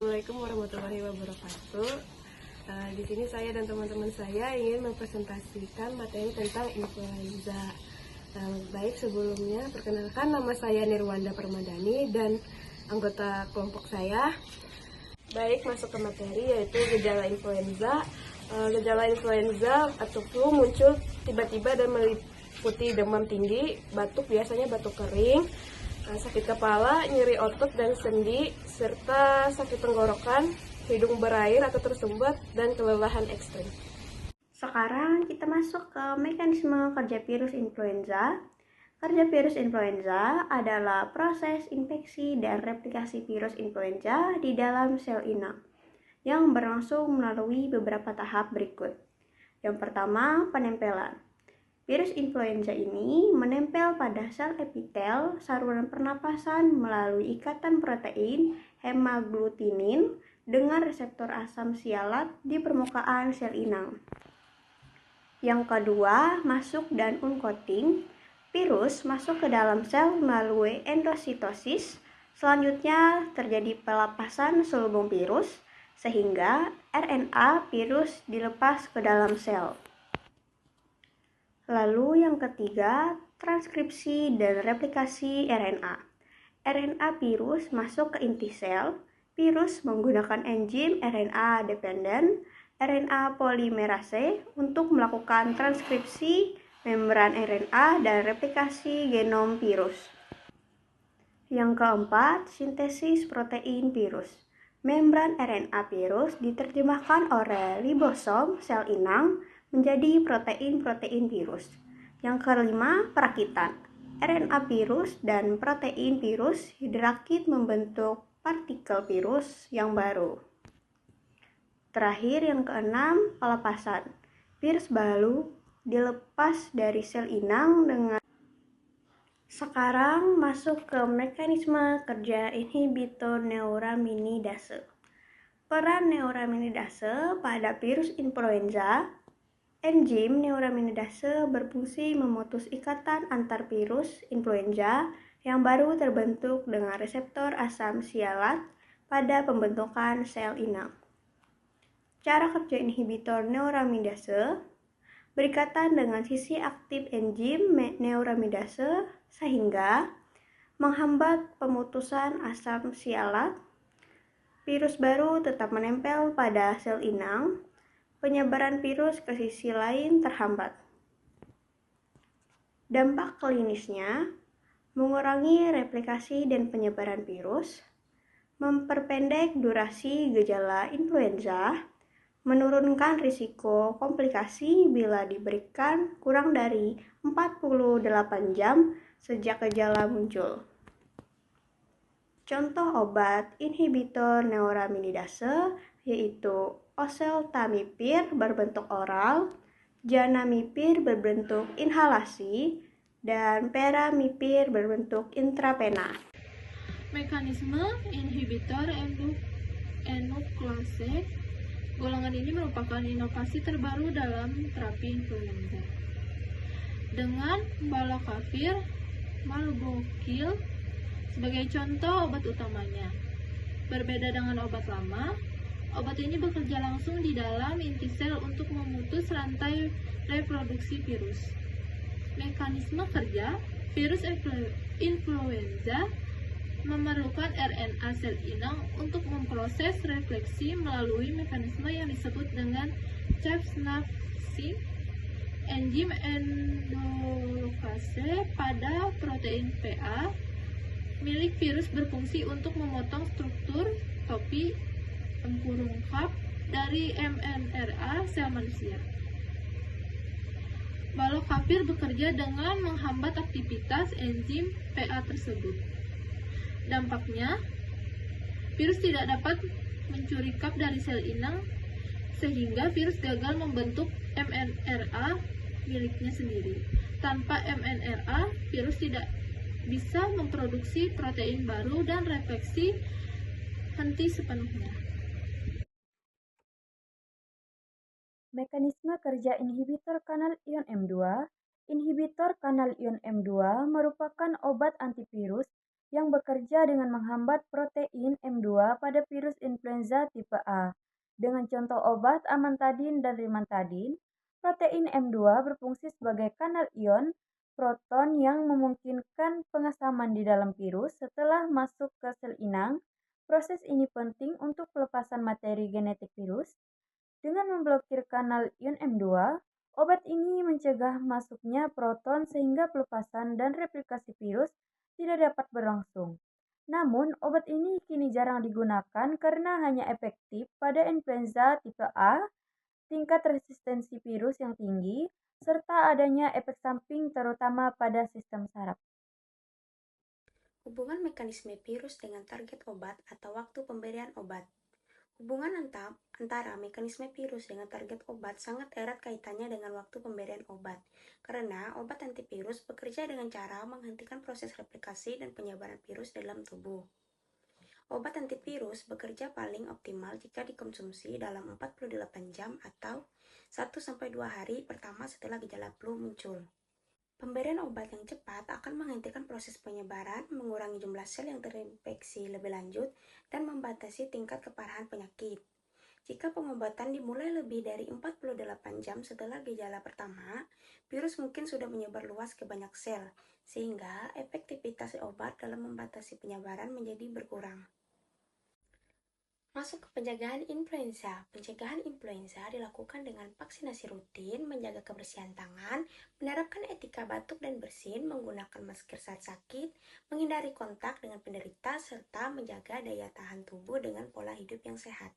Assalamualaikum warahmatullahi wabarakatuh. Di sini saya dan teman-teman saya ingin mempresentasikan materi tentang influenza. Baik, sebelumnya perkenalkan, nama saya Nirwanda Permadani dan anggota kelompok saya. Baik, masuk ke materi yaitu gejala influenza. Gejala influenza atau flu muncul tiba-tiba dan meliputi demam tinggi, batuk, biasanya batuk kering, sakit kepala, nyeri otot dan sendi, serta sakit tenggorokan, hidung berair atau tersumbat, dan kelelahan ekstrim. Sekarang kita masuk ke mekanisme kerja virus influenza. Kerja virus influenza adalah proses infeksi dan replikasi virus influenza di dalam sel inang yang berlangsung melalui beberapa tahap berikut. Yang pertama, penempelan. Virus influenza ini menempel pada sel epitel saluran pernapasan melalui ikatan protein hemaglutinin dengan reseptor asam sialat di permukaan sel inang. Yang kedua, masuk dan uncoating. Virus masuk ke dalam sel melalui endositosis. Selanjutnya terjadi pelepasan selubung virus sehingga RNA virus dilepas ke dalam sel. Lalu yang ketiga, transkripsi dan replikasi RNA. RNA virus masuk ke inti sel. Virus menggunakan enzim RNA dependent RNA polimerase untuk melakukan transkripsi membran RNA dan replikasi genom virus. Yang keempat, sintesis protein virus. Membran RNA virus diterjemahkan oleh ribosom sel inang menjadi protein-protein virus. Yang kelima, perakitan. RNA virus dan protein virus dirakit membentuk partikel virus yang baru. Terakhir, yang keenam, pelepasan. Virus baru dilepas dari sel inang dengan. Sekarang masuk ke mekanisme kerja inhibitor neuraminidase. Peran neuraminidase pada virus influenza. Enzim neuraminidase berfungsi memutus ikatan antar virus influenza yang baru terbentuk dengan reseptor asam sialat pada pembentukan sel inang. Cara kerja inhibitor neuraminidase berikatan dengan sisi aktif enzim neuraminidase sehingga menghambat pemutusan asam sialat. Virus baru tetap menempel pada sel inang. Penyebaran virus ke sisi lain terhambat. Dampak klinisnya mengurangi replikasi dan penyebaran virus, memperpendek durasi gejala influenza, menurunkan risiko komplikasi bila diberikan kurang dari 48 jam sejak gejala muncul. Contoh obat inhibitor neuraminidase yaitu oseltamivir berbentuk oral, zanamivir berbentuk inhalasi, dan peramivir berbentuk intravena. Mekanisme inhibitor enuklease. Golongan ini merupakan inovasi terbaru dalam terapi influenza. Dengan balakavir, malgokil sebagai contoh obat utamanya. Berbeda dengan obat lama, obat ini bekerja langsung di dalam inti sel untuk memutus rantai reproduksi virus. Mekanisme kerja virus influenza memerlukan RNA sel inang untuk memproses refleksi melalui mekanisme yang disebut dengan Chaps-Nassif. Enzim endolocase pada protein PA milik virus berfungsi untuk memotong struktur topi tempurung hub dari mRNA sel manusia. Balakavir bekerja dengan menghambat aktivitas enzim PA tersebut. Dampaknya, virus tidak dapat mencuri kap dari sel inang sehingga virus gagal membentuk mRNA miliknya sendiri. Tanpa mRNA, virus tidak bisa memproduksi protein baru dan refleksi henti sepenuhnya. Mekanisme kerja inhibitor kanal ion M2. Inhibitor kanal ion M2 merupakan obat antivirus yang bekerja dengan menghambat protein M2 pada virus influenza tipe A. Dengan contoh obat amantadin dan rimantadin, protein M2 berfungsi sebagai kanal ion proton yang memungkinkan pengesaman di dalam virus setelah masuk ke sel inang. Proses ini penting untuk pelepasan materi genetik virus. Dengan memblokir kanal ion M2, obat ini mencegah masuknya proton sehingga pelepasan dan replikasi virus tidak dapat berlangsung. Namun, obat ini kini jarang digunakan karena hanya efektif pada influenza tipe A, tingkat resistensi virus yang tinggi, serta adanya efek samping terutama pada sistem saraf. Hubungan mekanisme virus dengan target obat atau waktu pemberian obat. Hubungan antara mekanisme virus dengan target obat sangat erat kaitannya dengan waktu pemberian obat, karena obat antivirus bekerja dengan cara menghentikan proses replikasi dan penyebaran virus dalam tubuh. Obat antivirus bekerja paling optimal jika dikonsumsi dalam 48 jam atau 1-2 hari pertama setelah gejala flu muncul. Pemberian obat yang cepat akan menghentikan proses penyebaran, mengurangi jumlah sel yang terinfeksi lebih lanjut, dan membatasi tingkat keparahan penyakit. Jika pengobatan dimulai lebih dari 48 jam setelah gejala pertama, virus mungkin sudah menyebar luas ke banyak sel, sehingga efektivitas obat dalam membatasi penyebaran menjadi berkurang. Masuk ke pencegahan influenza. Pencegahan influenza dilakukan dengan vaksinasi rutin, menjaga kebersihan tangan, menerapkan etika batuk dan bersin, menggunakan masker saat sakit, menghindari kontak dengan penderita, serta menjaga daya tahan tubuh dengan pola hidup yang sehat.